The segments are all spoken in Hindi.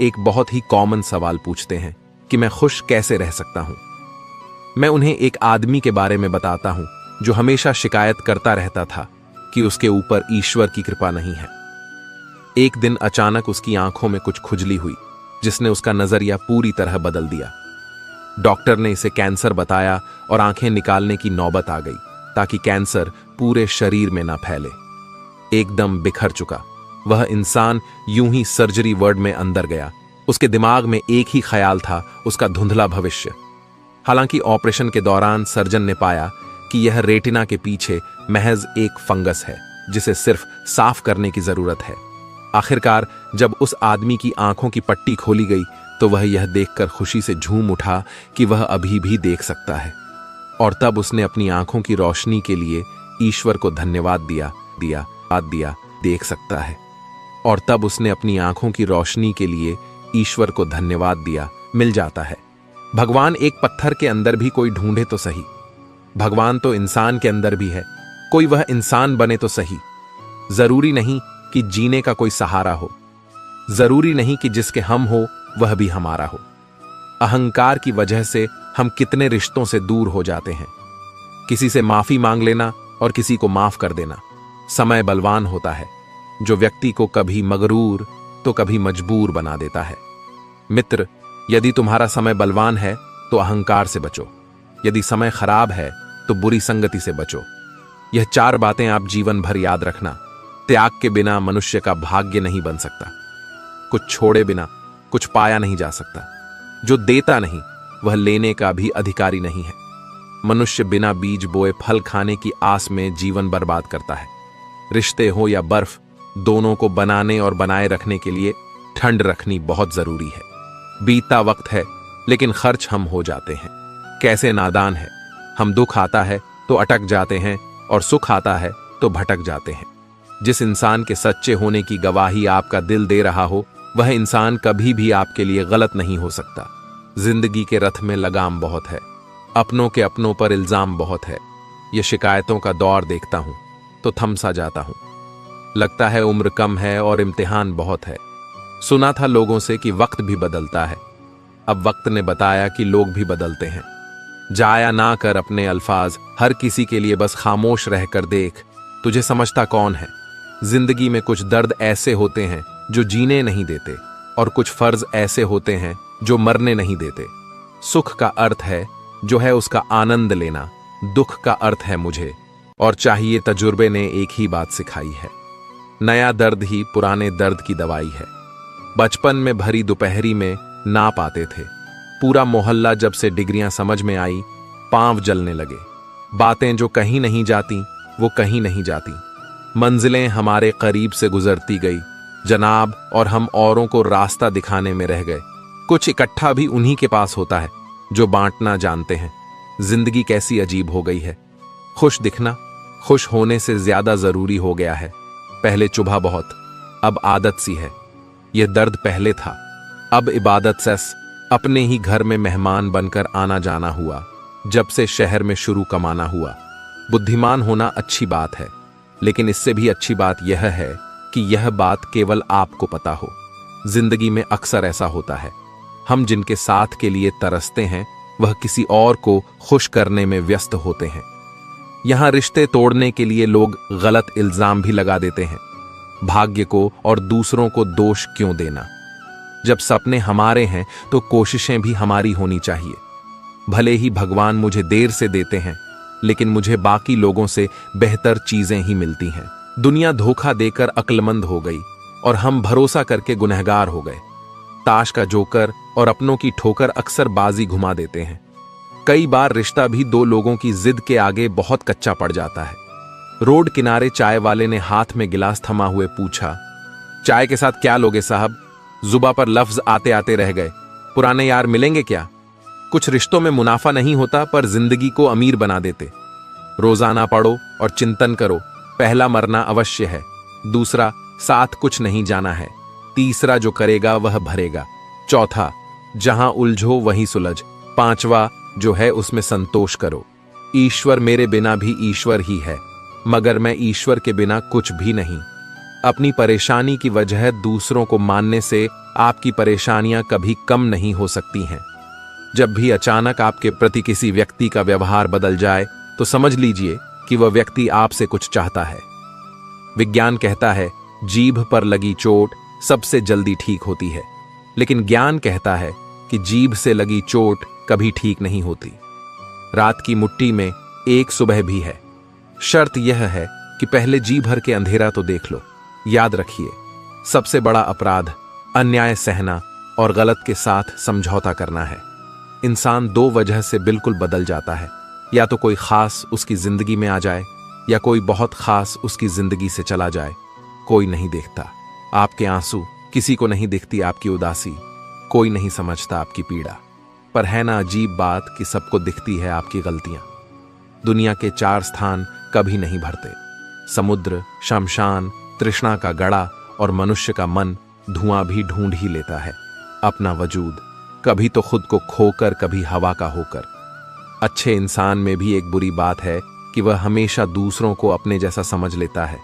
एक बहुत ही कॉमन सवाल पूछते हैं कि मैं खुश कैसे रह सकता हूं। मैं उन्हें एक आदमी के बारे में बताता हूं जो हमेशा शिकायत करता रहता था कि उसके ऊपर ईश्वर की कृपा नहीं है। एक दिन अचानक उसकी आंखों में कुछ खुजली हुई जिसने उसका नजरिया पूरी तरह बदल दिया। डॉक्टर ने इसे कैंसर बताया और आंखें निकालने की नौबत आ गई ताकि कैंसर पूरे शरीर में ना फैले। एकदम बिखर चुका वह इंसान यूं ही सर्जरी वार्ड में अंदर गया। उसके दिमाग में एक ही ख्याल था, उसका धुंधला भविष्य। हालांकि ऑपरेशन के दौरान सर्जन ने पाया कि यह रेटिना के पीछे महज एक फंगस है जिसे सिर्फ साफ करने की जरूरत है। आखिरकार जब उस आदमी की आंखों की पट्टी खोली गई तो वह यह देखकर खुशी से झूम उठा कि वह अभी भी देख सकता है। और तब उसने अपनी आंखों की रोशनी के लिए ईश्वर को धन्यवाद दिया। देख सकता है। और तब उसने अपनी आंखों की रोशनी के लिए ईश्वर को धन्यवाद दिया। मिल जाता है। भगवान एक पत्थर के अंदर भी कोई ढूंढे तो सही। भगवान तो इंसान के अंदर भी है, कोई वह इंसान बने तो सही। जरूरी नहीं कि जीने का कोई सहारा हो, जरूरी नहीं कि जिसके हम हो वह भी हमारा हो। अहंकार की वजह से हम कितने रिश्तों से दूर हो जाते हैं। किसी से माफी मांग लेना और किसी को माफ कर देना। समय बलवान होता है जो व्यक्ति को कभी मगरूर तो कभी मजबूर बना देता है। मित्र, यदि तुम्हारा समय बलवान है तो अहंकार से बचो, यदि समय खराब है तो बुरी संगति से बचो। यह 4 बातें आप जीवन भर याद रखना। त्याग के बिना मनुष्य का भाग्य नहीं बन सकता। कुछ छोड़े बिना कुछ पाया नहीं जा सकता। जो देता नहीं वह लेने का भी अधिकारी नहीं है। मनुष्य बिना बीज बोए फल खाने की आस में जीवन बर्बाद करता है। रिश्ते हो या बर्फ, दोनों को बनाने और बनाए रखने के लिए ठंड रखनी बहुत जरूरी है। बीतता वक्त है लेकिन खर्च हम हो जाते हैं। कैसे नादान है। हम दुख आता है तो अटक जाते हैं और सुख आता है तो भटक जाते हैं। जिस इंसान के सच्चे होने की गवाही आपका दिल दे रहा हो वह इंसान कभी भी आपके लिए गलत नहीं हो सकता। जिंदगी के रथ में लगाम बहुत है, अपनों के अपनों पर इल्जाम बहुत है। ये शिकायतों का दौर देखता हूं तो थम सा जाता हूं। लगता है उम्र कम है और इम्तिहान बहुत है। सुना था लोगों से कि वक्त भी बदलता है। अब वक्त ने बताया कि लोग भी बदलते हैं। जाया ना कर अपने अल्फाज, हर किसी के लिए बस खामोश रहकर देख, तुझे समझता कौन है। जिंदगी में कुछ दर्द ऐसे होते हैं जो जीने नहीं देते और कुछ फर्ज ऐसे होते हैं जो मरने नहीं देते। सुख का अर्थ है जो है उसका आनंद लेना, दुख का अर्थ है मुझे और चाहिए तजुर्बे ने एक ही बात सिखाई है। नया दर्द ही पुराने दर्द की दवाई है। बचपन में भरी दोपहरी में ना पाते थे। पूरा मोहल्ला जब से डिग्रियां समझ में आई पांव जलने लगे। बातें जो कहीं नहीं जाती वो कहीं नहीं जाती। मंजिलें हमारे करीब से गुजरती गई जनाब, और हम औरों को रास्ता दिखाने में रह गए। कुछ इकट्ठा भी उन्हीं के पास होता है जो बांटना जानते हैं। जिंदगी कैसी अजीब हो गई है। खुश दिखना खुश होने से ज्यादा जरूरी हो गया है। पहले चुभा बहुत, अब आदत सी है। यह दर्द पहले था, अब इबादत सेस। अपने ही घर में मेहमान बनकर आना जाना हुआ जब से शहर में शुरू कमाना हुआ। बुद्धिमान होना अच्छी बात है, लेकिन इससे भी अच्छी बात यह है कि यह बात केवल आपको पता हो। जिंदगी में अक्सर ऐसा होता है, हम जिनके साथ के लिए तरसते हैं वह किसी और को खुश करने में व्यस्त होते हैं। यहां रिश्ते तोड़ने के लिए लोग गलत इल्जाम भी लगा देते हैं। भाग्य को और दूसरों को दोष क्यों देना। जब सपने हमारे हैं तो कोशिशें भी हमारी होनी चाहिए। भले ही भगवान मुझे देर से देते हैं, लेकिन मुझे बाकी लोगों से बेहतर चीजें ही मिलती हैं। दुनिया धोखा देकर अक्लमंद हो गई और हम भरोसा करके गुनहगार हो गए। ताश का जोकर और अपनों की ठोकर अक्सर बाजी घुमा देते हैं। कई बार रिश्ता भी 2 लोगों की जिद के आगे बहुत कच्चा पड़ जाता है। रोड किनारे चाय वाले ने हाथ में गिलास थमा हुए पूछा, चाय के साथ क्या लोगे साहब? जुबा पर लफ्ज आते आते रह गए। पुराने यार मिलेंगे क्या? कुछ रिश्तों में मुनाफा नहीं होता पर जिंदगी को अमीर बना देते। रोजाना पढ़ो और चिंतन करो। पहला मरना अवश्य है, दूसरा साथ कुछ नहीं जाना है, तीसरा जो करेगा वह भरेगा, चौथा जहां उलझो वहीं सुलझ, पांचवा जो है उसमें संतोष करो। ईश्वर मेरे बिना भी ईश्वर ही है, मगर मैं ईश्वर के बिना कुछ भी नहीं। अपनी परेशानी की वजह दूसरों को मानने से आपकी परेशानियां कभी कम नहीं हो सकती हैं। जब भी अचानक आपके प्रति किसी व्यक्ति का व्यवहार बदल जाए तो समझ लीजिए कि वह व्यक्ति आपसे कुछ चाहता है। विज्ञान कहता है जीभ पर लगी चोट सबसे जल्दी ठीक होती है, लेकिन ज्ञान कहता है कि जीभ से लगी चोट कभी ठीक नहीं होती। रात की मुट्ठी में एक सुबह भी है। शर्त यह है कि पहले जी भर के अंधेरा तो देख लो। याद रखिए, सबसे बड़ा अपराध अन्याय सहना और गलत के साथ समझौता करना है। इंसान दो वजह से बिल्कुल बदल जाता है, या तो कोई खास उसकी जिंदगी में आ जाए या कोई बहुत खास उसकी जिंदगी से चला जाए। कोई नहीं देखता आपके आंसू, किसी को नहीं दिखती आपकी उदासी, कोई नहीं समझता आपकी पीड़ा। पर है ना अजीब बात कि सबको दिखती है आपकी गलतियां। दुनिया के 4 स्थान कभी नहीं भरते, समुद्र, शमशान, तृष्णा का गड़ा और मनुष्य का मन धुआं भी ढूंढ ही लेता है अपना वजूद, कभी तो खुद को खोकर, कभी हवा का होकर। अच्छे इंसान में भी एक बुरी बात है कि वह हमेशा दूसरों को अपने जैसा समझ लेता है।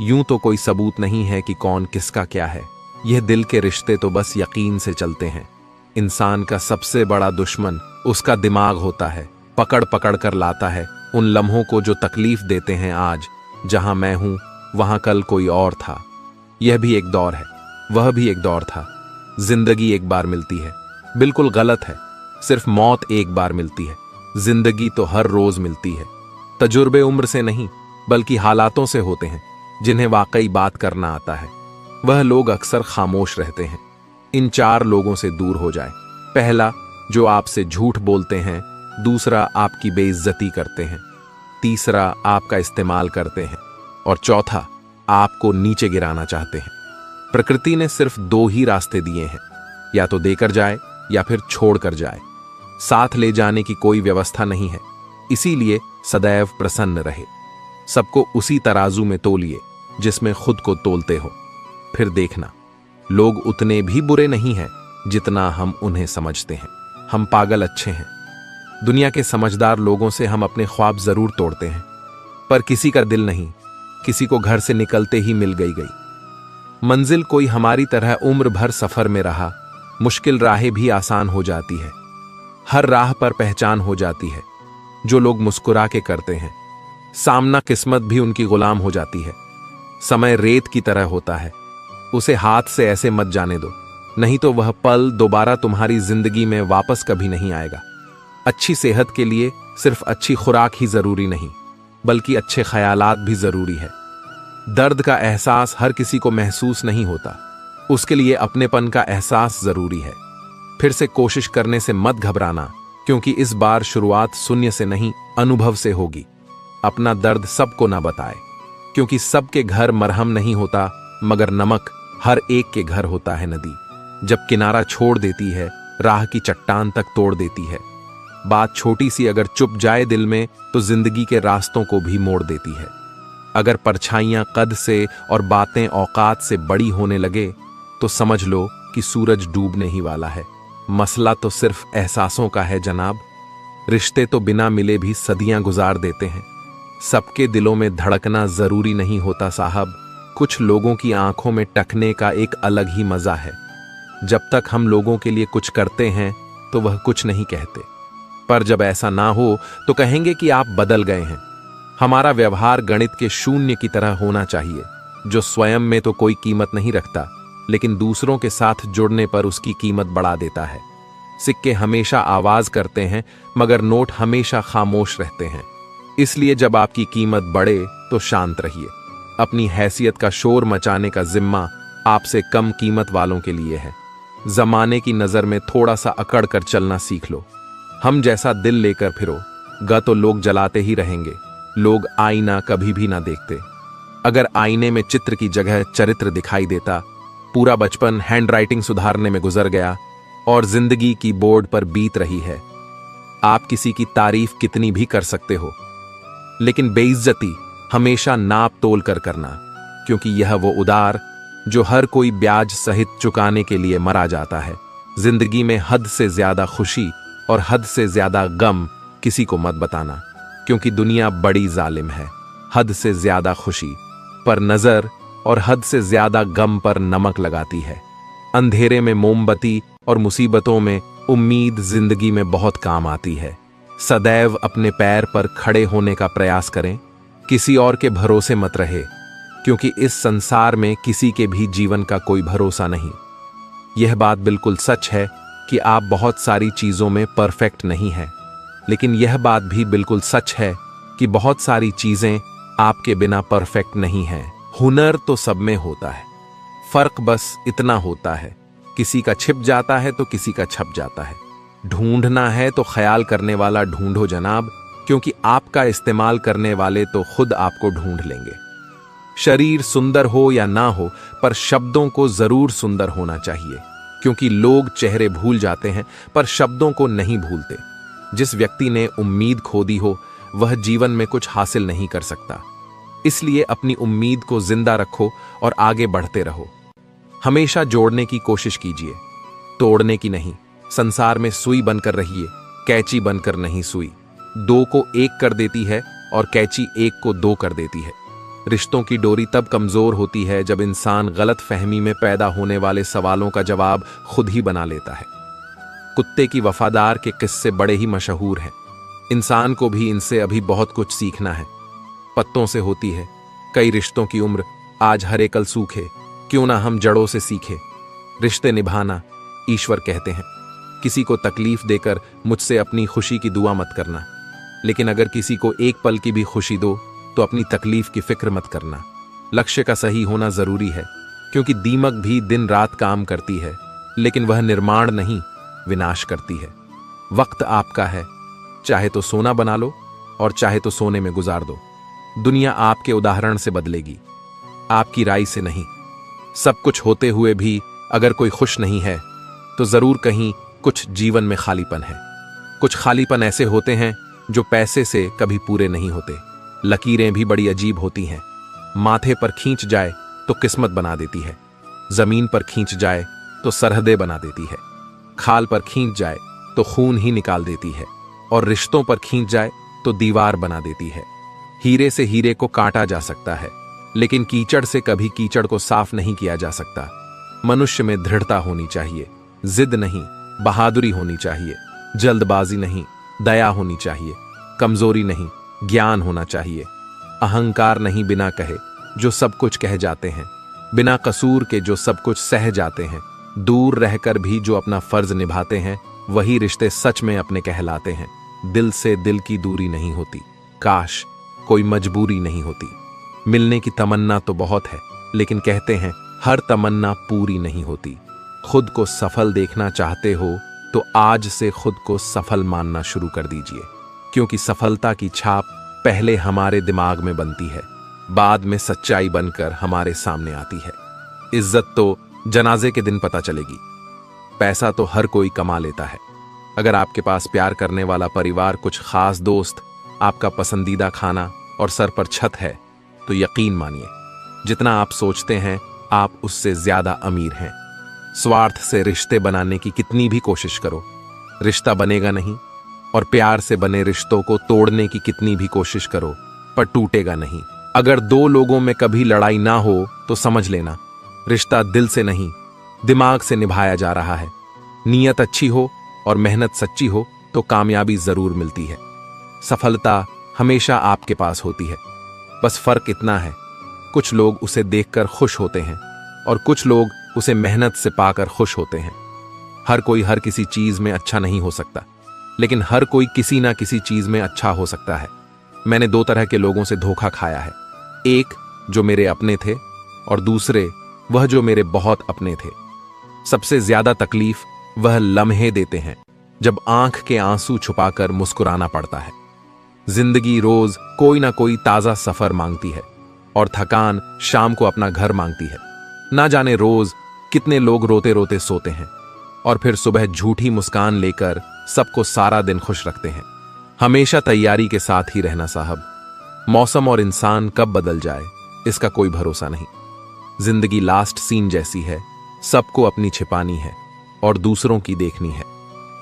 यूं तो कोई सबूत नहीं है कि कौन किसका क्या है, यह दिल के रिश्ते तो बस यकीन से चलते हैं। इंसान का सबसे बड़ा दुश्मन उसका दिमाग होता है, पकड़ पकड़ कर लाता है उन लम्हों को जो तकलीफ देते हैं। आज जहां मैं हूं वहां कल कोई और था। यह भी एक दौर है, वह भी एक दौर था। जिंदगी एक बार मिलती है, बिल्कुल गलत है। सिर्फ मौत एक बार मिलती है, जिंदगी तो हर रोज मिलती है। तजुर्बे उम्र से नहीं बल्कि हालातों से होते हैं, जिन्हें वाकई बात करना आता है। वह लोग अक्सर खामोश रहते हैं। इन 4 लोगों से दूर हो जाए। पहला, जो आपसे झूठ बोलते हैं। दूसरा, आपकी बेइज्जती करते हैं। तीसरा, आपका इस्तेमाल करते हैं। और चौथा, आपको नीचे गिराना चाहते हैं। प्रकृति ने सिर्फ 2 ही रास्ते दिए हैं, या तो देकर जाए या फिर छोड़कर जाए। साथ ले जाने की कोई व्यवस्था नहीं है। इसीलिए सदैव प्रसन्न रहे। सबको उसी तराजू में तोलिए जिसमें खुद को तोलते हो। फिर देखना, लोग उतने भी बुरे नहीं हैं जितना हम उन्हें समझते हैं। हम पागल अच्छे हैं। दुनिया के समझदार लोगों से हम अपने ख्वाब जरूर तोड़ते हैं, पर किसी का दिल नहीं। किसी को घर से निकलते ही मिल गई मंजिल कोई हमारी तरह उम्र भर सफर में रहा। मुश्किल राहें भी आसान हो जाती है। हर राह पर पहचान हो जाती है। जो लोग मुस्कुरा के करते हैं सामना, किस्मत भी उनकी गुलाम हो जाती है। समय रेत की तरह होता है, उसे हाथ से ऐसे मत जाने दो, नहीं तो वह पल दोबारा तुम्हारी जिंदगी में वापस कभी नहीं आएगा। अच्छी सेहत के लिए सिर्फ अच्छी खुराक ही जरूरी नहीं, बल्कि अच्छे ख्यालात भी जरूरी है। दर्द का एहसास हर किसी को महसूस नहीं होता, उसके लिए अपनेपन का एहसास जरूरी है। फिर से कोशिश करने से मत घबराना, क्योंकि इस बार शुरुआत शून्य से नहीं, अनुभव से होगी। अपना दर्द सबको ना बताए, क्योंकि सबके घर मरहम नहीं होता, मगर नमक हर एक के घर होता है नदी। जब किनारा छोड़ देती है, राह की चट्टान तक तोड़ देती है। बात छोटी सी अगर चुप जाए दिल में, तो जिंदगी के रास्तों को भी मोड़ देती है। अगर परछाइयां कद से और बातें औकात से बड़ी होने लगे, तो समझ लो कि सूरज डूबने ही वाला है। मसला तो सिर्फ एहसासों का है जनाब। रिश्ते तो बिना मिले भी सदियां गुजार देते हैं। सबके दिलों में धड़कना जरूरी नहीं होता साहब। कुछ लोगों की आंखों में टकने का एक अलग ही मजा है। जब तक हम लोगों के लिए कुछ करते हैं तो वह कुछ नहीं कहते, पर जब ऐसा ना हो तो कहेंगे कि आप बदल गए हैं। हमारा व्यवहार गणित के शून्य की तरह होना चाहिए, जो स्वयं में तो कोई कीमत नहीं रखता, लेकिन दूसरों के साथ जुड़ने पर उसकी कीमत बढ़ा देता है। सिक्के हमेशा आवाज करते हैं, मगर नोट हमेशा खामोश रहते हैं। इसलिए जब आपकी कीमत बढ़े तो शांत रहिए। अपनी हैसियत का शोर मचाने का जिम्मा आपसे कम कीमत वालों के लिए है। जमाने की नजर में थोड़ा सा अकड़ कर चलना सीख लो। हम जैसा दिल लेकर फिरो, ग तो लोग जलाते ही रहेंगे। लोग आईना कभी भी ना देखते। अगर आईने में चित्र की जगह चरित्र दिखाई देता, पूरा बचपन हैंडराइटिंग सुधारने में गुजर गया और जिंदगी की बोर्ड पर बीत रही है। आप किसी की तारीफ कितनी भी कर सकते हो, लेकिन बेइज्जती हमेशा नाप तोल कर करना, क्योंकि यह वो उधार जो हर कोई ब्याज सहित चुकाने के लिए मरा जाता है। जिंदगी में हद से ज्यादा खुशी और हद से ज्यादा गम किसी को मत बताना, क्योंकि दुनिया बड़ी जालिम है। हद से ज्यादा खुशी पर नजर और हद से ज्यादा गम पर नमक लगाती है। अंधेरे में मोमबत्ती और मुसीबतों में उम्मीद जिंदगी में बहुत काम आती है। सदैव अपने पैर पर खड़े होने का प्रयास करें, किसी और के भरोसे मत रहे, क्योंकि इस संसार में किसी के भी जीवन का कोई भरोसा नहीं। यह बात बिल्कुल सच है कि आप बहुत सारी चीजों में परफेक्ट नहीं हैं, लेकिन यह बात भी बिल्कुल सच है कि बहुत सारी चीजें आपके बिना परफेक्ट नहीं हैं। हुनर तो सब में होता है, फर्क बस इतना होता है, किसी का छिप जाता है तो किसी का छप जाता है। ढूंढना है तो ख्याल करने वाला ढूंढो जनाब, क्योंकि आपका इस्तेमाल करने वाले तो खुद आपको ढूंढ लेंगे। शरीर सुंदर हो या ना हो, पर शब्दों को जरूर सुंदर होना चाहिए, क्योंकि लोग चेहरे भूल जाते हैं पर शब्दों को नहीं भूलते। जिस व्यक्ति ने उम्मीद खो दी हो वह जीवन में कुछ हासिल नहीं कर सकता। इसलिए अपनी उम्मीद को जिंदा रखो और आगे बढ़ते रहो। हमेशा जोड़ने की कोशिश कीजिए, तोड़ने की नहीं। संसार में सुई बनकर रहिए, कैंची बनकर नहीं सुई। दो को एक कर देती है और कैंची एक को दो कर देती है। रिश्तों की डोरी तब कमजोर होती है जब इंसान गलत फहमी में पैदा होने वाले सवालों का जवाब खुद ही बना लेता है। कुत्ते की वफादार के किस्से बड़े ही मशहूर हैं। इंसान को भी इनसे अभी बहुत कुछ सीखना है। पत्तों से होती है कई रिश्तों की उम्र, आज हरे कल सूखे, क्यों ना हम जड़ों से सीखे। रिश्ते निभाना ईश्वर कहते हैं। किसी को तकलीफ देकर मुझसे अपनी खुशी की दुआ मत करना, लेकिन अगर किसी को एक पल की भी खुशी दो तो अपनी तकलीफ की फिक्र मत करना। लक्ष्य का सही होना जरूरी है, क्योंकि दीमक भी दिन रात काम करती है, लेकिन वह निर्माण नहीं विनाश करती है। वक्त आपका है, चाहे तो सोना बना लो और चाहे तो सोने में गुजार दो। दुनिया आपके उदाहरण से बदलेगी, आपकी राय से नहीं। सब कुछ होते हुए भी अगर कोई खुश नहीं है तो जरूर कहीं कुछ जीवन में खालीपन है। कुछ खालीपन ऐसे होते हैं जो पैसे से कभी पूरे नहीं होते। लकीरें भी बड़ी अजीब होती हैं। माथे पर खींच जाए तो किस्मत बना देती है, जमीन पर खींच जाए तो सरहदें बना देती है, खाल पर खींच जाए तो खून ही निकाल देती है, और रिश्तों पर खींच जाए तो दीवार बना देती है। हीरे से हीरे को काटा जा सकता है, लेकिन कीचड़ से कभी कीचड़ को साफ नहीं किया जा सकता। मनुष्य में दृढ़ता होनी चाहिए, जिद नहीं, बहादुरी होनी चाहिए, जल्दबाजी नहीं, दया होनी चाहिए, कमजोरी नहीं, ज्ञान होना चाहिए। अहंकार नहीं बिना कहे जो सब कुछ कह जाते हैं, बिना कसूर के जो सब कुछ सह जाते हैं। दूर रहकर भी जो अपना फर्ज निभाते हैं वही रिश्ते सच में अपने कहलाते हैं। दिल से दिल की दूरी नहीं होती, काश कोई मजबूरी नहीं होती। मिलने की तमन्ना तो बहुत है, लेकिन कहते हैं हर तमन्ना पूरी नहीं होती। खुद को सफल देखना चाहते हो तो आज से खुद को सफल मानना शुरू कर दीजिए, क्योंकि सफलता की छाप पहले हमारे दिमाग में बनती है, बाद में सच्चाई बनकर हमारे सामने आती है। इज्जत तो जनाजे के दिन पता चलेगी। पैसा तो हर कोई कमा लेता है। अगर आपके पास प्यार करने वाला परिवार, कुछ खास दोस्त, आपका पसंदीदा खाना और सर पर छत है, तो यकीन मानिए जितना आप सोचते हैं आप उससे ज्यादा अमीर हैं। स्वार्थ से रिश्ते बनाने की कितनी भी कोशिश करो, रिश्ता बनेगा नहीं, और प्यार से बने रिश्तों को तोड़ने की कितनी भी कोशिश करो, पर टूटेगा नहीं। अगर दो लोगों में कभी लड़ाई ना हो तो समझ लेना रिश्ता दिल से नहीं, दिमाग से निभाया जा रहा है। नीयत अच्छी हो और मेहनत सच्ची हो तो कामयाबी जरूर मिलती है। सफलता हमेशा आपके पास होती है, बस फर्क इतना है, कुछ लोग उसे देखकर खुश होते हैं और कुछ लोग उसे मेहनत से पाकर खुश होते हैं। हर कोई हर किसी चीज में अच्छा नहीं हो सकता, लेकिन हर कोई किसी ना किसी चीज में अच्छा हो सकता है। मैंने दो तरह के लोगों से धोखा खाया है, एक जो मेरे अपने थे और दूसरे वह जो मेरे बहुत अपने थे। सबसे ज्यादा तकलीफ वह लम्हे देते हैं जब आंख के आंसू छुपाकर मुस्कुराना पड़ता है। जिंदगी रोज कोई ना कोई ताजा सफर मांगती है और थकान शाम को अपना घर मांगती है। ना जाने रोज कितने लोग रोते रोते सोते हैं और फिर सुबह झूठी मुस्कान लेकर सबको सारा दिन खुश रखते हैं। हमेशा तैयारी के साथ ही रहना साहब, मौसम और इंसान कब बदल जाए इसका कोई भरोसा नहीं। जिंदगी लास्ट सीन जैसी है, सबको अपनी छिपानी है और दूसरों की देखनी है।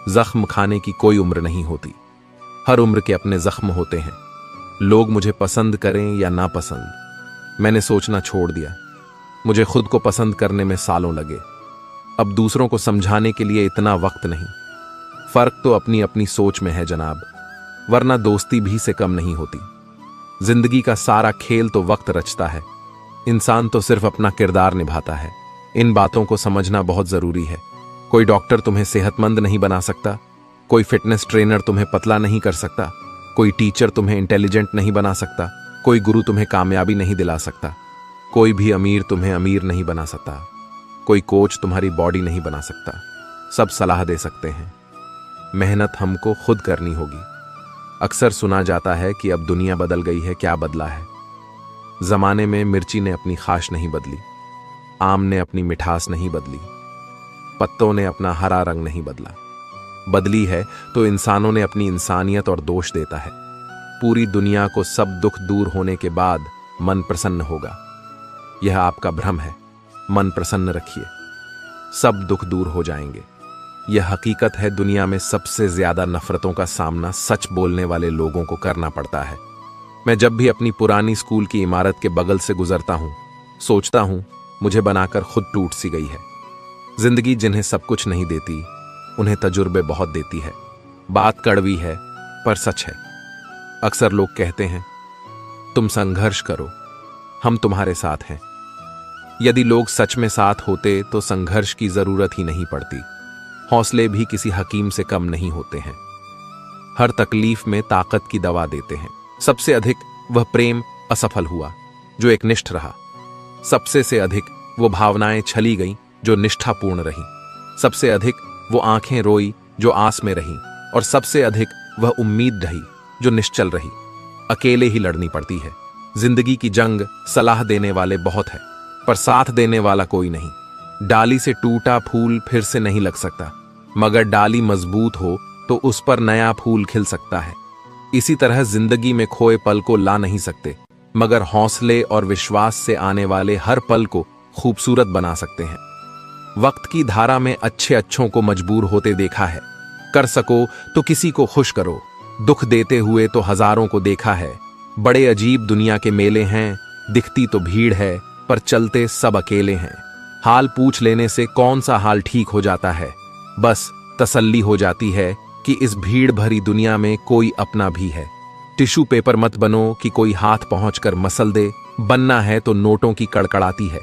जख्म खाने की कोई उम्र नहीं होती, हर उम्र के अपने जख्म होते हैं। लोग मुझे पसंद करें या ना पसंद, मैंने सोचना छोड़ दिया। मुझे खुद को पसंद करने में सालों लगे। अब दूसरों को समझाने के लिए इतना वक्त नहीं। फर्क तो अपनी अपनी सोच में है जनाब, वरना दोस्ती भी से कम नहीं होती। जिंदगी का सारा खेल तो वक्त रचता है, इंसान तो सिर्फ अपना किरदार निभाता है। इन बातों को समझना बहुत जरूरी है। कोई डॉक्टर तुम्हें सेहतमंद नहीं बना सकता, कोई फिटनेस ट्रेनर तुम्हें पतला नहीं कर सकता, कोई टीचर तुम्हें इंटेलिजेंट नहीं बना सकता, कोई गुरु तुम्हें कामयाबी नहीं दिला सकता, कोई भी अमीर तुम्हें अमीर नहीं बना सकता, कोई कोच तुम्हारी बॉडी नहीं बना सकता। सब सलाह दे सकते हैं, मेहनत हमको खुद करनी होगी। अक्सर सुना जाता है कि अब दुनिया बदल गई है, क्या बदला है? जमाने में मिर्ची ने अपनी खाश नहीं बदली, आम ने अपनी मिठास नहीं बदली, पत्तों ने अपना हरा रंग नहीं बदला। बदली है तो इंसानों ने अपनी इंसानियत और दोष देता है। पूरी दुनिया को सब दुख दूर होने के बाद मन प्रसन्न होगा, यह आपका भ्रम है। मन प्रसन्न रखिए, सब दुख दूर हो जाएंगे। यह हकीकत है, दुनिया में सबसे ज्यादा नफरतों का सामना सच बोलने वाले लोगों को करना पड़ता है। मैं जब भी अपनी पुरानी स्कूल की इमारत के बगल से गुजरता हूं, सोचता हूं मुझे बनाकर खुद टूट सी गई है। जिंदगी जिन्हें सब कुछ नहीं देती, उन्हें तजुर्बे बहुत देती है। बात कड़वी है पर सच है। अक्सर लोग कहते हैं तुम संघर्ष करो, हम तुम्हारे साथ हैं। यदि लोग सच में साथ होते तो संघर्ष की जरूरत ही नहीं पड़ती। हौसले भी किसी हकीम से कम नहीं होते हैं। हर तकलीफ में ताकत की दवा देते हैं। सबसे अधिक वह प्रेम असफल हुआ जो एकनिष्ठ रहा। सबसे से अधिक वो भावनाएं छली गईं जो निष्ठापूर्ण रहीं। सबसे अधिक वो आंखें रोई जो आस में रहीं, और सबसे अधिक वह उम्मीद रही जो निश्चल रही। अकेले ही लड़नी पड़ती है। जिंदगी की जंग सलाह देने वाले बहुत है, पर साथ देने वाला कोई नहीं। डाली से टूटा फूल फिर से नहीं लग सकता, मगर डाली मजबूत हो तो उस पर नया फूल खिल सकता है। इसी तरह जिंदगी में खोए पल को ला नहीं सकते, मगर हौसले और विश्वास से आने वाले हर पल को खूबसूरत बना सकते हैं। वक्त की धारा में अच्छे अच्छों को मजबूर होते देखा है। कर सको तो किसी को खुश करो, दुख देते हुए तो हजारों को देखा है। बड़े अजीब दुनिया के मेले हैं, दिखती तो भीड़ है पर चलते सब अकेले हैं। हाल पूछ लेने से कौन सा हाल ठीक हो जाता है, बस तसल्ली हो जाती है कि इस भीड़ भरी दुनिया में कोई अपना भी है। टिश्यू पेपर मत बनो कि कोई हाथ पहुंचकर मसल दे, बनना है तो नोटों की कड़कड़ाती है।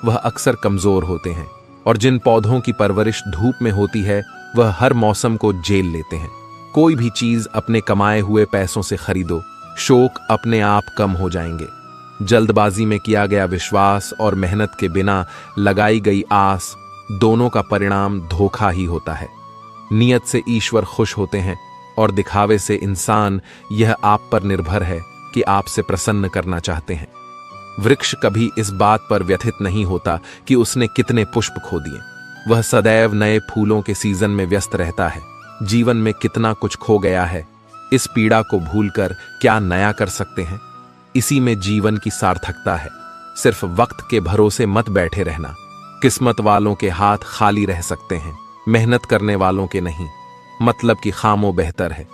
वह अक्सर कमजोर होते हैं, और जिन पौधों की परवरिश धूप में होती है वह हर मौसम को झेल लेते हैं। कोई भी चीज अपने कमाए हुए पैसों से खरीदो, शौक अपने आप कम हो जाएंगे। जल्दबाजी में किया गया विश्वास और मेहनत के बिना लगाई गई आस, दोनों का परिणाम धोखा ही होता है। नियत से ईश्वर खुश होते हैं, और दिखावे से इंसान। यह आप पर निर्भर है कि आपसे प्रसन्न करना चाहते हैं। वृक्ष कभी इस बात पर व्यथित नहीं होता कि उसने कितने पुष्प खो दिए। वह सदैव नए फूलों के सीजन में व्यस्त रहता है। जीवन में कितना कुछ खो गया है, इस पीड़ा को भूलकर क्या नया कर सकते हैं? इसी में जीवन की सार्थकता है। सिर्फ वक्त के भरोसे मत बैठे रहना। किस्मत वालों के हाथ खाली रह सकते हैं, मेहनत करने वालों के नहीं। मतलब की खामो बेहतर है।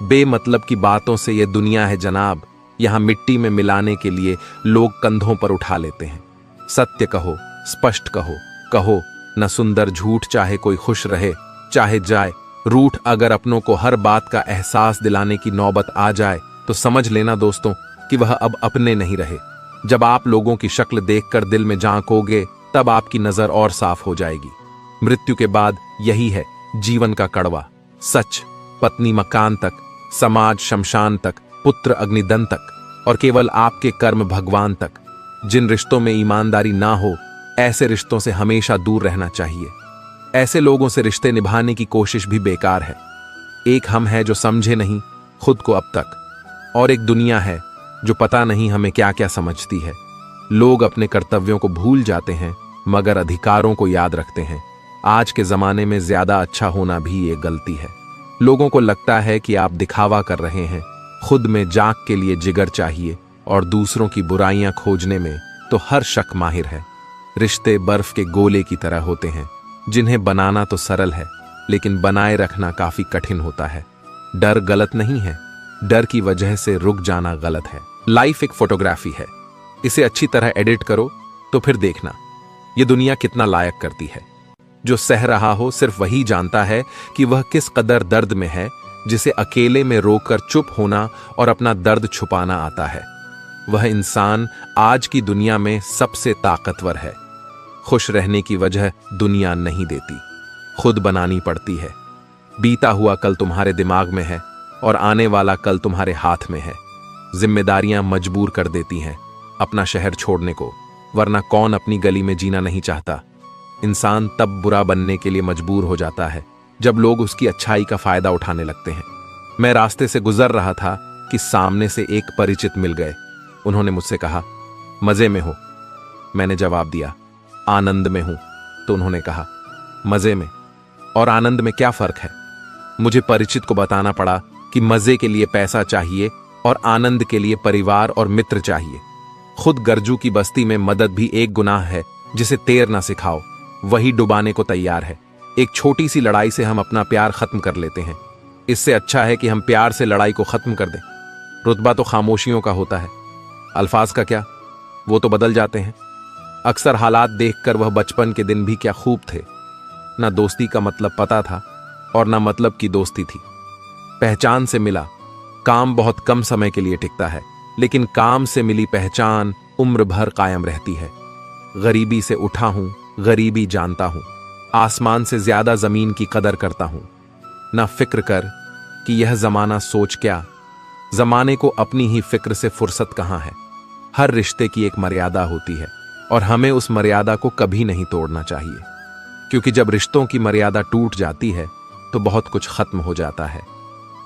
बेमतलब की बातों से यह दुनिया है जनाब, यहां मिट्टी में मिलाने के लिए लोग कंधों पर उठा लेते हैं। सत्य कहो, स्पष्ट कहो, कहो न सुंदर झूठ, चाहे कोई खुश रहे चाहे जाए। रूठ अगर अपनों को हर बात का एहसास दिलाने की नौबत आ जाए तो समझ लेना दोस्तों कि वह अब अपने नहीं रहे। जब आप लोगों की शक्ल देखकर दिल में झांकोगे तब आपकी नजर और साफ हो जाएगी। मृत्यु के बाद यही है जीवन का कड़वा सच। पत्नी मकान तक, समाज शमशान तक, पुत्र अग्निदन तक, और केवल आपके कर्म भगवान तक। जिन रिश्तों में ईमानदारी ना हो, ऐसे रिश्तों से हमेशा दूर रहना चाहिए। ऐसे लोगों से रिश्ते निभाने की कोशिश भी बेकार है। एक हम है जो समझे नहीं खुद को अब तक, और एक दुनिया है जो पता नहीं हमें क्या क्या समझती है। लोग अपने कर्तव्यों को भूल जाते हैं मगर अधिकारों को याद रखते हैं। आज के जमाने में ज्यादा अच्छा होना भी एक गलती है। लोगों को लगता है कि आप दिखावा कर रहे हैं। खुद में जाग के लिए जिगर चाहिए, और दूसरों की बुराइयां खोजने में तो हर शक माहिर है। रिश्ते बर्फ के गोले की तरह होते हैं, जिन्हें बनाना तो सरल है लेकिन बनाए रखना काफी कठिन होता है। डर गलत नहीं है, डर की वजह से रुक जाना गलत है। लाइफ एक फोटोग्राफी है, इसे अच्छी तरह एडिट करो तो फिर देखना ये दुनिया कितना लायक करती है। जो सह रहा हो सिर्फ वही जानता है कि वह किस कदर दर्द में है, जिसे अकेले में रोकर चुप होना और अपना दर्द छुपाना आता है। वह इंसान आज की दुनिया में सबसे ताकतवर है। खुश रहने की वजह दुनिया नहीं देती, खुद बनानी पड़ती है। बीता हुआ कल तुम्हारे दिमाग में है और आने वाला कल तुम्हारे हाथ में है। जिम्मेदारियां मजबूर कर देती हैं अपना शहर छोड़ने को, वरना कौन अपनी गली में जीना नहीं चाहता। इंसान तब बुरा बनने के लिए मजबूर हो जाता है जब लोग उसकी अच्छाई का फायदा उठाने लगते हैं। मैं रास्ते से गुजर रहा था कि सामने से एक परिचित मिल गए। उन्होंने मुझसे कहा, मजे में हो? मैंने जवाब दिया, आनंद में हूं। तो उन्होंने कहा, मजे में और आनंद में क्या फर्क है? मुझे परिचित को बताना पड़ा कि मजे के लिए पैसा चाहिए और आनंद के लिए परिवार और मित्र चाहिए। खुद गर्जू की बस्ती में मदद भी एक गुनाह है जिसे तैर ना सिखाओ, वही डुबाने को तैयार है। एक छोटी सी लड़ाई से हम अपना प्यार खत्म कर लेते हैं। इससे अच्छा है कि हम प्यार से लड़ाई को खत्म कर दें। रुतबा तो खामोशियों का होता है, अल्फाज का क्या, वो तो बदल जाते हैं। अक्सर हालात देखकर वह बचपन के दिन भी क्या खूब थे। ना दोस्ती का मतलब पता था और ना मतलब की दोस्ती थी। पहचान से मिला। काम बहुत कम समय के लिए टिकता है, लेकिन काम से मिली पहचान उम्र भर कायम रहती है। गरीबी से उठा हूं, गरीबी जानता हूं। आसमान से ज्यादा जमीन की कदर करता हूं। ना फिक्र कर कि यह जमाना सोच क्या, जमाने को अपनी ही फिक्र से फुर्सत कहां है। हर रिश्ते की एक मर्यादा होती है और हमें उस मर्यादा को कभी नहीं तोड़ना चाहिए, क्योंकि जब रिश्तों की मर्यादा टूट जाती है तो बहुत कुछ खत्म हो जाता है।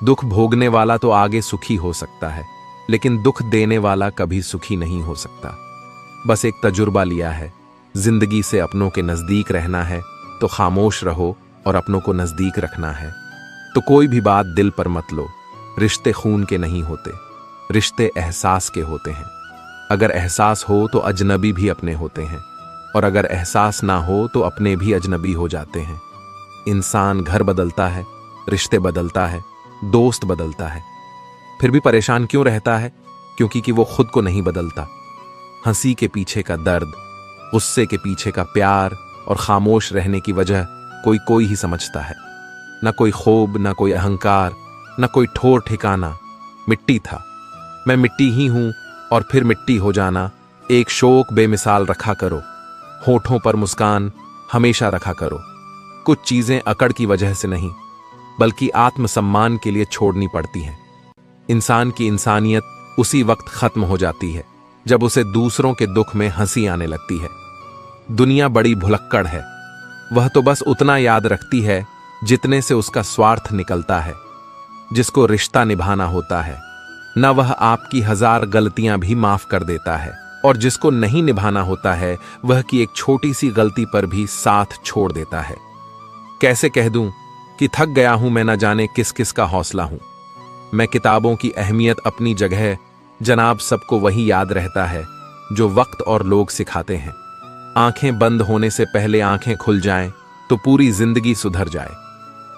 दुख भोगने वाला तो आगे सुखी हो सकता है, लेकिन दुख देने वाला कभी सुखी नहीं हो सकता। बस एक तजुर्बा लिया है, जिंदगी से अपनों के नजदीक रहना है तो खामोश रहो और अपनों को नजदीक रखना है तो कोई भी बात दिल पर मत लो। रिश्ते खून के नहीं होते, रिश्ते एहसास के होते हैं। अगर एहसास हो तो अजनबी भी अपने होते हैं, और अगर एहसास ना हो तो अपने भी अजनबी हो जाते हैं। इंसान घर बदलता है, रिश्ते बदलता है, दोस्त बदलता है, फिर भी परेशान क्यों रहता है? क्योंकि वो खुद को नहीं बदलता। हंसी के पीछे का दर्द, गुस्से के पीछे का प्यार और खामोश रहने की वजह कोई ही समझता है। ना कोई खूब, ना कोई अहंकार, ना कोई ठोर ठिकाना। मिट्टी था, मैं मिट्टी ही हूं और फिर मिट्टी हो जाना। एक शोक बेमिसाल रखा करो, होठों पर मुस्कान हमेशा रखा करो। कुछ चीजें अकड़ की वजह से नहीं, बल्कि आत्मसम्मान के लिए छोड़नी पड़ती हैं। इंसान की इंसानियत उसी वक्त खत्म हो जाती है जब उसे दूसरों के दुख में हंसी आने लगती है। दुनिया बड़ी भुलक्कड़ है, वह तो बस उतना याद रखती है जितने से उसका स्वार्थ निकलता है। जिसको रिश्ता निभाना होता है, न वह आपकी 1000 गलतियां भी माफ कर देता है, और जिसको नहीं निभाना होता है वह की एक छोटी सी गलती पर भी साथ छोड़ देता है। कैसे कह दूं कि थक गया हूं मैं, न जाने किस किस का हौसला हूं। मैं किताबों की अहमियत अपनी जगह, जनाब सबको वही याद रहता है जो वक्त और लोग सिखाते हैं। आंखें बंद होने से पहले आंखें खुल जाएं तो पूरी जिंदगी सुधर जाए।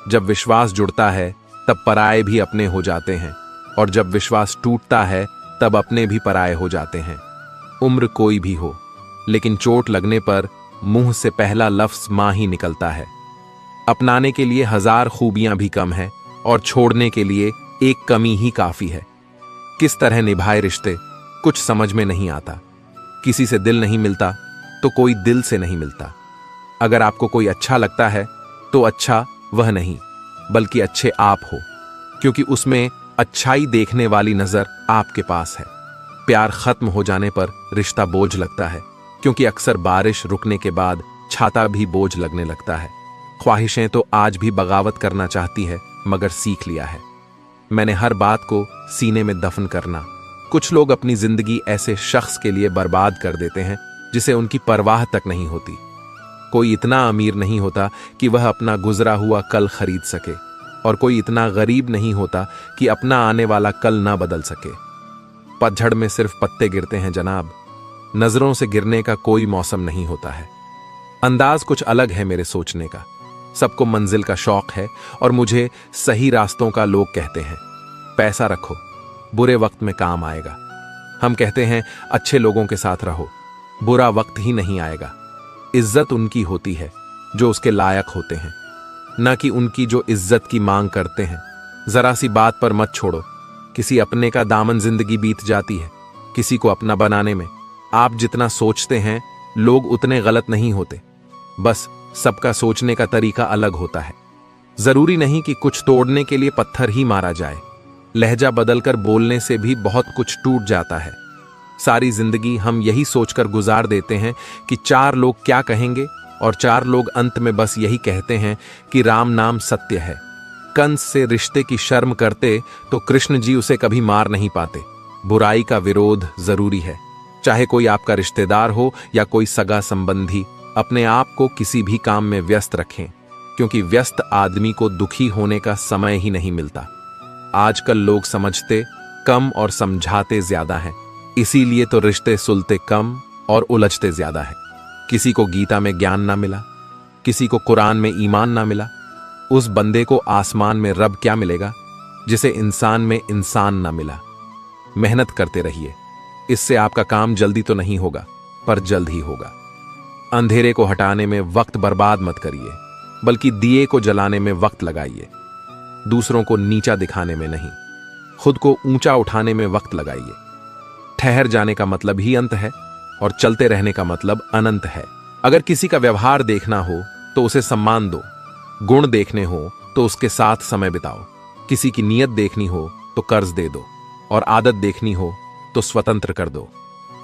जब विश्वास जुड़ता है तब पराये भी अपने हो जाते हैं, और जब विश्वास टूटता है तब अपने भी पराये हो जाते हैं। उम्र कोई भी हो, लेकिन चोट लगने पर मुंह से पहला लफ्ज मां ही निकलता है। अपनाने के लिए 1000 खूबियां भी कम है और छोड़ने के लिए एक कमी ही काफी है। किस तरह निभाए रिश्ते कुछ समझ में नहीं आता। किसी से दिल नहीं मिलता तो कोई दिल से नहीं मिलता। अगर आपको कोई अच्छा लगता है तो अच्छा वह नहीं, बल्कि अच्छे आप हो, क्योंकि उसमें अच्छाई देखने वाली नजर आपके पास है। प्यार खत्म हो जाने पर रिश्ता बोझ लगता है, क्योंकि अक्सर बारिश रुकने के बाद छाता भी बोझ लगने लगता है। ख्वाहिशें तो आज भी बगावत करना चाहती है, मगर सीख लिया है मैंने हर बात को सीने में दफन करना। कुछ लोग अपनी जिंदगी ऐसे शख्स के लिए बर्बाद कर देते हैं जिसे उनकी परवाह तक नहीं होती। कोई इतना अमीर नहीं होता कि वह अपना गुजरा हुआ कल खरीद सके, और कोई इतना गरीब नहीं होता कि अपना आने वाला कल ना बदल सके। पतझड़ में सिर्फ पत्ते गिरते हैं जनाब, नजरों से गिरने का कोई मौसम नहीं होता है। अंदाज कुछ अलग है मेरे सोचने का। सबको मंजिल का शौक है और मुझे सही रास्तों का लोग कहते हैं। पैसा रखो, बुरे वक्त में काम आएगा। हम कहते हैं अच्छे लोगों के साथ रहो, बुरा वक्त ही नहीं आएगा। इज्जत उनकी होती है जो उसके लायक होते हैं, न कि उनकी जो इज्जत की मांग करते हैं। जरा सी बात पर मत छोड़ो, किसी अपने का दामन जिंदगी बीत जाती है किसी को अपना बनाने में। आप जितना सोचते हैं लोग उतने गलत नहीं होते, बस सबका सोचने का तरीका अलग होता है। जरूरी नहीं कि कुछ तोड़ने के लिए पत्थर ही मारा जाए, लहजा बदलकर बोलने से भी बहुत कुछ टूट जाता है। सारी जिंदगी हम यही सोचकर गुजार देते हैं कि 4 लोग क्या कहेंगे, और 4 लोग अंत में बस यही कहते हैं कि राम नाम सत्य है। कंस से रिश्ते की शर्म करते तो कृष्ण जी उसे कभी मार नहीं पाते। बुराई का विरोध जरूरी है, चाहे कोई आपका रिश्तेदार हो या कोई सगा संबंधी। अपने आप को किसी भी काम में व्यस्त रखें, क्योंकि व्यस्त आदमी को दुखी होने का समय ही नहीं मिलता। आजकल लोग समझते कम और समझाते ज्यादा हैं, इसीलिए तो रिश्ते सुलते कम और उलझते ज्यादा है। किसी को गीता में ज्ञान ना मिला, किसी को कुरान में ईमान ना मिला। उस बंदे को आसमान में रब क्या मिलेगा जिसे इंसान में इंसान ना मिला। मेहनत करते रहिए, इससे आपका काम जल्दी तो नहीं होगा पर जल्द ही होगा। अंधेरे को हटाने में वक्त बर्बाद मत करिए, बल्कि दिए को जलाने में वक्त लगाइए। दूसरों को नीचा दिखाने में नहीं, खुद को ऊंचा उठाने में वक्त लगाइए। ठहर जाने का मतलब ही अंत है और चलते रहने का मतलब अनंत है। अगर किसी का व्यवहार देखना हो तो उसे सम्मान दो, गुण देखने हो तो उसके साथ समय बिताओ, किसी की नीयत देखनी हो तो कर्ज दे दो, और आदत देखनी हो तो स्वतंत्र कर दो।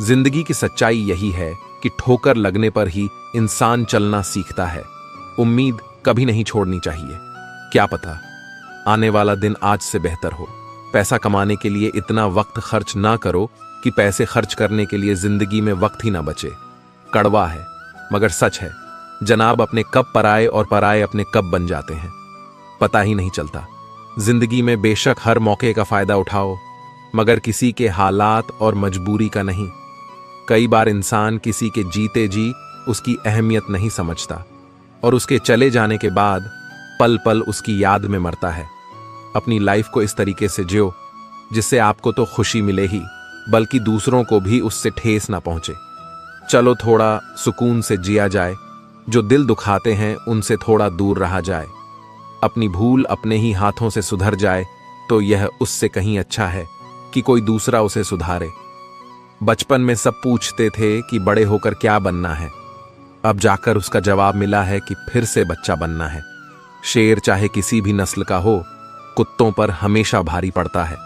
जिंदगी की सच्चाई यही है कि ठोकर लगने पर ही इंसान चलना सीखता है। उम्मीद कभी नहीं छोड़नी चाहिए, क्या पता आने वाला दिन आज से बेहतर हो। पैसा कमाने के लिए इतना वक्त खर्च ना करो कि पैसे खर्च करने के लिए जिंदगी में वक्त ही ना बचे। कड़वा है मगर सच है जनाब, अपने कब पराए और पराए अपने कब बन जाते हैं, पता ही नहीं चलता। जिंदगी में बेशक हर मौके का फायदा उठाओ, मगर किसी के हालात और मजबूरी का नहीं। कई बार इंसान किसी के जीते जी उसकी अहमियत नहीं समझता, और उसके चले जाने के बाद पल पल उसकी याद में मरता है। अपनी लाइफ को इस तरीके से जियो जिससे आपको तो खुशी मिले ही, बल्कि दूसरों को भी उससे ठेस ना पहुंचे। चलो थोड़ा सुकून से जिया जाए, जो दिल दुखाते हैं उनसे थोड़ा दूर रहा जाए। अपनी भूल अपने ही हाथों से सुधर जाए तो यह उससे कहीं अच्छा है कि कोई दूसरा उसे सुधारे। बचपन में सब पूछते थे कि बड़े होकर क्या बनना है, अब जाकर उसका जवाब मिला है कि फिर से बच्चा बनना है। शेर चाहे किसी भी नस्ल का हो, कुत्तों पर हमेशा भारी पड़ता है।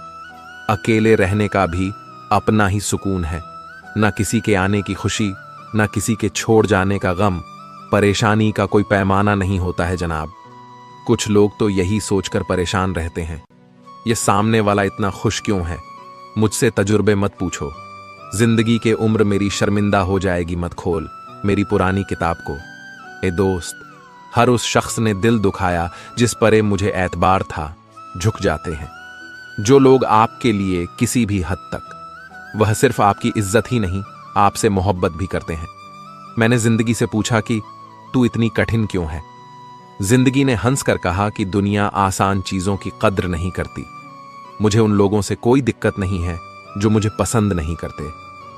अकेले रहने का भी अपना ही सुकून है, न किसी के आने की खुशी, न किसी के छोड़ जाने का गम। परेशानी का कोई पैमाना नहीं होता है जनाब। कुछ लोग तो यही सोचकर परेशान रहते हैं, ये सामने वाला इतना खुश क्यों है। मुझसे तजुर्बे मत पूछो, जिंदगी के उम्र मेरी शर्मिंदा हो जाएगी मत खोल मेरी पुरानी किताब को। ए दोस्त, हर उस शख्स ने दिल दुखाया जिस पर मुझे एतबार था। झुक जाते हैं जो लोग आपके लिए किसी भी हद तक, वह सिर्फ आपकी इज्जत ही नहीं आपसे मोहब्बत भी करते हैं। मैंने जिंदगी से पूछा कि तू इतनी कठिन क्यों है। जिंदगी ने हंस कर कहा कि दुनिया आसान चीजों की कद्र नहीं करती। मुझे उन लोगों से कोई दिक्कत नहीं है जो मुझे पसंद नहीं करते,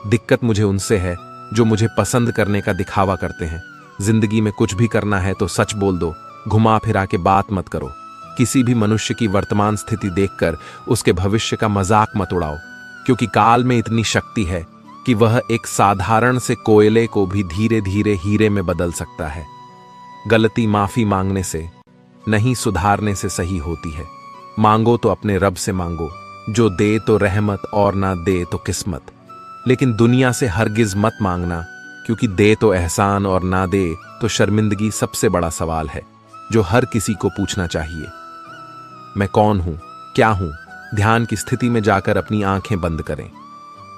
दिक्कत मुझे उनसे है जो मुझे पसंद करने का दिखावा करते हैं। जिंदगी में कुछ भी करना है तो सच बोल दो, घुमा फिरा के बात मत करो। किसी भी मनुष्य की वर्तमान स्थिति देखकर उसके भविष्य का मजाक मत उड़ाओ, क्योंकि काल में इतनी शक्ति है कि वह एक साधारण से कोयले को भी धीरे धीरे हीरे में बदल सकता है। गलती माफी मांगने से नहीं, सुधारने से सही होती है। मांगो तो अपने रब से मांगो, जो दे तो रहमत और ना दे तो किस्मत। लेकिन दुनिया से हरगिज मत मांगना, क्योंकि दे तो एहसान और ना दे तो शर्मिंदगी सबसे बड़ा सवाल है जो हर किसी को पूछना चाहिए। मैं कौन हूं, क्या हूं? ध्यान की स्थिति में जाकर अपनी आंखें बंद करें।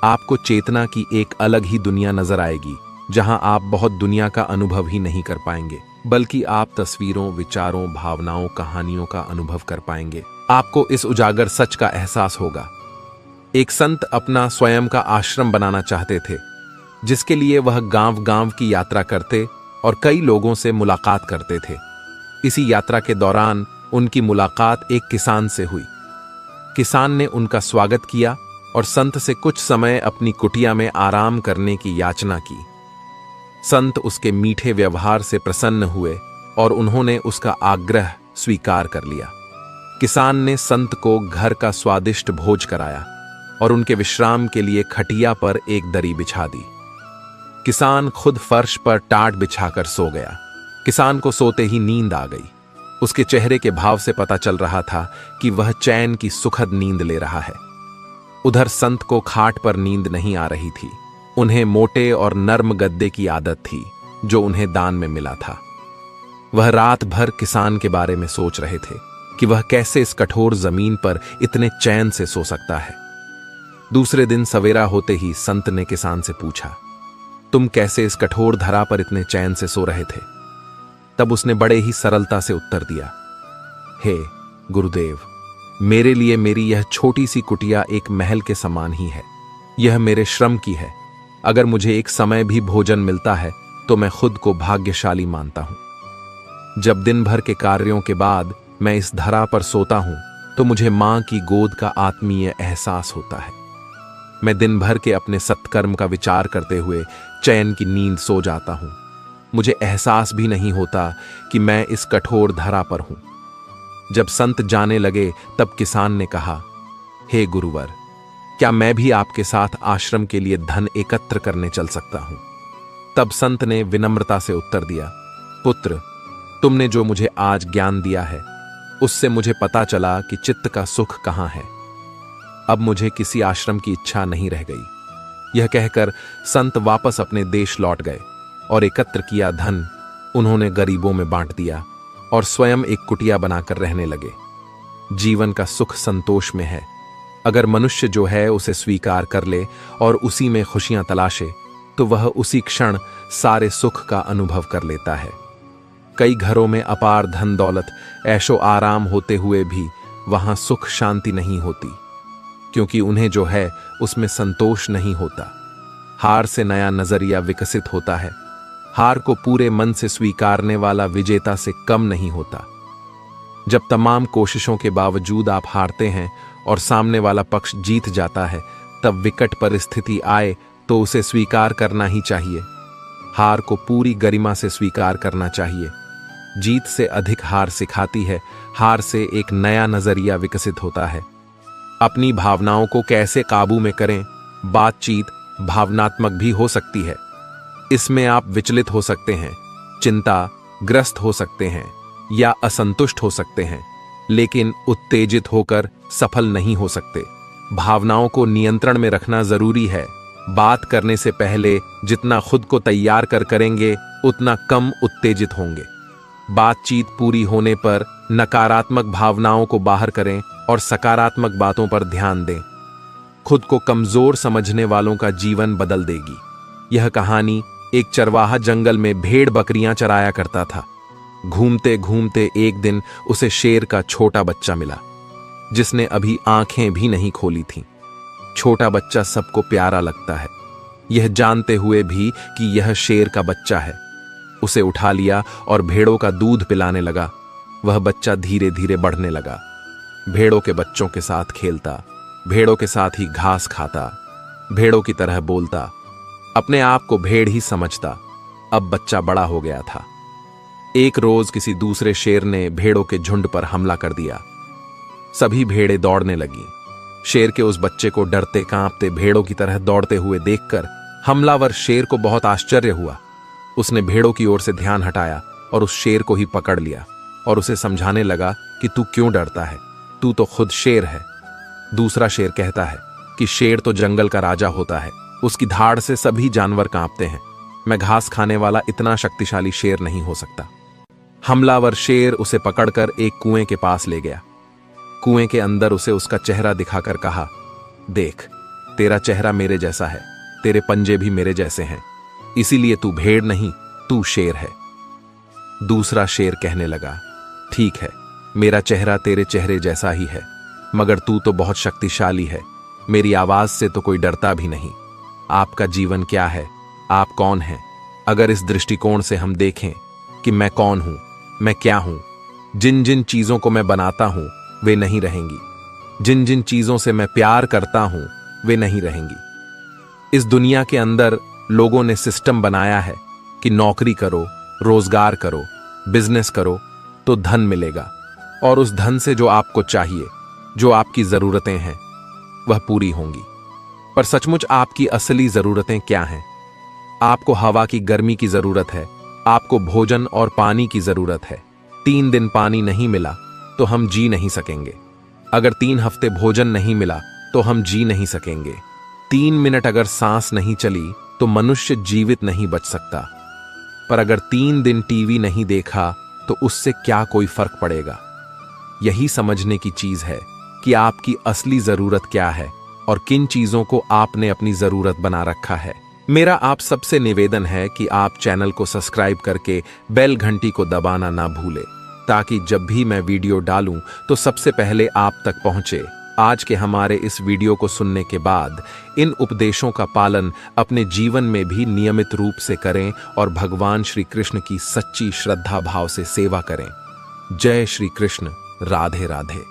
आपको चेतना की एक अलग ही दुनिया नजर आएगी, जहां आप बहुत दुनिया का अनुभव ही नहीं कर पाएंगे, बल्कि आप तस्वीरों, विचारों, भावनाओं, कहानियों का अनुभव कर पाएंगे। आपको इस उजागर सच का एहसास होगा। एक संत अपना स्वयं का आश्रम बनाना चाहते थे, जिसके लिए वह गांव गांव की यात्रा करते और कई लोगों से मुलाकात करते थे। इसी यात्रा के दौरान उनकी मुलाकात एक किसान से हुई। किसान ने उनका स्वागत किया और संत से कुछ समय अपनी कुटिया में आराम करने की याचना की। संत उसके मीठे व्यवहार से प्रसन्न हुए और उन्होंने उसका आग्रह स्वीकार कर लिया। किसान ने संत को घर का स्वादिष्ट भोज कराया और उनके विश्राम के लिए खटिया पर एक दरी बिछा दी। किसान खुद फर्श पर टाट बिछाकर सो गया। किसान को सोते ही नींद आ गई। उसके चेहरे के भाव से पता चल रहा था कि वह चैन की सुखद नींद ले रहा है। उधर संत को खाट पर नींद नहीं आ रही थी। उन्हें मोटे और नर्म गद्दे की आदत थी जो उन्हें दान में मिला था। वह रात भर किसान के बारे में सोच रहे थे कि वह कैसे इस कठोर जमीन पर इतने चैन से सो सकता है। दूसरे दिन सवेरा होते ही संत ने किसान से पूछा, तुम कैसे इस कठोर धरा पर इतने चैन से सो रहे थे? तब उसने बड़े ही सरलता से उत्तर दिया, हे गुरुदेव, मेरे लिए मेरी यह छोटी सी कुटिया एक महल के समान ही है। यह मेरे श्रम की है। अगर मुझे एक समय भी भोजन मिलता है तो मैं खुद को भाग्यशाली मानता हूं। जब दिन भर के कार्यों के बाद मैं इस धरा पर सोता हूं तो मुझे मां की गोद का आत्मीय एहसास होता है। मैं दिन भर के अपने सत्कर्म का विचार करते हुए चैन की नींद सो जाता हूं। मुझे एहसास भी नहीं होता कि मैं इस कठोर धरा पर हूं। जब संत जाने लगे तब किसान ने कहा, हे गुरुवर, क्या मैं भी आपके साथ आश्रम के लिए धन एकत्र करने चल सकता हूं? तब संत ने विनम्रता से उत्तर दिया, पुत्र, तुमने जो मुझे आज ज्ञान दिया है उससे मुझे पता चला कि चित्त का सुख कहां है। अब मुझे किसी आश्रम की इच्छा नहीं रह गई। यह कहकर संत वापस अपने देश लौट गए और एकत्र किया धन उन्होंने गरीबों में बांट दिया और स्वयं एक कुटिया बनाकर रहने लगे। जीवन का सुख संतोष में है। अगर मनुष्य जो है उसे स्वीकार कर ले और उसी में खुशियां तलाशे तो वह उसी क्षण सारे सुख का अनुभव कर लेता है। कई घरों में अपार धन दौलत ऐशो आराम होते हुए भी वहां सुख शांति नहीं होती, क्योंकि उन्हें जो है उसमें संतोष नहीं होता। हार से नया नजरिया विकसित होता है। हार को पूरे मन से स्वीकारने वाला विजेता से कम नहीं होता। जब तमाम कोशिशों के बावजूद आप हारते हैं और सामने वाला पक्ष जीत जाता है, तब विकट परिस्थिति आए तो उसे स्वीकार करना ही चाहिए। हार को पूरी गरिमा से स्वीकार करना चाहिए। जीत से अधिक हार सिखाती है। हार से एक नया नजरिया विकसित होता है। अपनी भावनाओं को कैसे काबू में करें? बातचीत भावनात्मक भी हो सकती है। इसमें आप विचलित हो सकते हैं, चिंताग्रस्त हो सकते हैं या असंतुष्ट हो सकते हैं, लेकिन उत्तेजित होकर सफल नहीं हो सकते। भावनाओं को नियंत्रण में रखना जरूरी है। बात करने से पहले जितना खुद को तैयार कर करेंगे उतना कम उत्तेजित होंगे। बातचीत पूरी होने पर नकारात्मक भावनाओं को बाहर करें और सकारात्मक बातों पर ध्यान दें। खुद को कमजोर समझने वालों का जीवन बदल देगी। यह कहानी एक चरवाहा जंगल में भेड़ बकरियां चराया करता था। घूमते घूमते एक दिन उसे शेर का छोटा बच्चा मिला, जिसने अभी आंखें भी नहीं खोली थीं। छोटा बच्चा सबको प्यारा लगता है, यह जानते हुए भी कि यह शेर का बच्चा है। उसे उठा लिया और भेड़ों का दूध पिलाने लगा। वह बच्चा धीरे धीरे बढ़ने लगा। भेड़ों के बच्चों के साथ खेलता, भेड़ों के साथ ही घास खाता, भेड़ों की तरह बोलता, अपने आप को भेड़ ही समझता। अब बच्चा बड़ा हो गया था। एक रोज किसी दूसरे शेर ने भेड़ों के झुंड पर हमला कर दिया। सभी भेड़ें दौड़ने लगीं। शेर के उस बच्चे को डरते कांपते भेड़ों की तरह दौड़ते हुए देखकर हमलावर शेर को बहुत आश्चर्य हुआ। उसने भेड़ों की ओर से ध्यान हटाया और उस शेर को ही पकड़ लिया और उसे समझाने लगा कि तू क्यों डरता है, तू तो खुद शेर है। दूसरा शेर कहता है कि शेर तो जंगल का राजा होता है, उसकी धाड़ से सभी जानवर कांपते हैं। मैं घास खाने वाला इतना शक्तिशाली शेर नहीं हो सकता। हमलावर शेर उसे पकड़कर एक कुएं के पास ले गया। कुएं के अंदर उसे उसका चेहरा दिखाकर कहा, देख, तेरा चेहरा मेरे जैसा है, तेरे पंजे भी मेरे जैसे हैं, इसीलिए तू भेड़ नहीं, तू शेर है। दूसरा शेर कहने लगा, ठीक है, मेरा चेहरा तेरे चेहरे जैसा ही है, मगर तू तो बहुत शक्तिशाली है, मेरी आवाज से तो कोई डरता भी नहीं। आपका जीवन क्या है? आप कौन हैं? अगर इस दृष्टिकोण से हम देखें कि मैं कौन हूं, मैं क्या हूं, जिन जिन चीजों को मैं बनाता हूं वे नहीं रहेंगी, जिन जिन चीजों से मैं प्यार करता हूं वे नहीं रहेंगी। इस दुनिया के अंदर लोगों ने सिस्टम बनाया है कि नौकरी करो, रोजगार करो, बिजनेस करो तो धन मिलेगा, और उस धन से जो आपको चाहिए, जो आपकी जरूरतें हैं, वह पूरी होंगी। पर सचमुच आपकी असली जरूरतें क्या हैं? आपको हवा की गर्मी की जरूरत है, आपको भोजन और पानी की जरूरत है। 3 दिन पानी नहीं मिला तो हम जी नहीं सकेंगे। अगर 3 हफ्ते भोजन नहीं मिला तो हम जी नहीं सकेंगे। 3 मिनट अगर सांस नहीं चली तो मनुष्य जीवित नहीं बच सकता। पर अगर 3 दिन टीवी नहीं देखा तो उससे क्या कोई फर्क पड़ेगा? यही समझने की चीज है कि आपकी असली जरूरत क्या है और किन चीजों को आपने अपनी जरूरत बना रखा है। मेरा आप सबसे निवेदन है कि आप चैनल को सब्सक्राइब करके बेल घंटी को दबाना ना भूलें, ताकि जब भी मैं वीडियो डालूं तो सबसे पहले आप तक पहुंचे। आज के हमारे इस वीडियो को सुनने के बाद इन उपदेशों का पालन अपने जीवन में भी नियमित रूप से करें और भगवान श्री कृष्ण की सच्ची श्रद्धा भाव से सेवा करें। जय श्री कृष्ण। राधे राधे।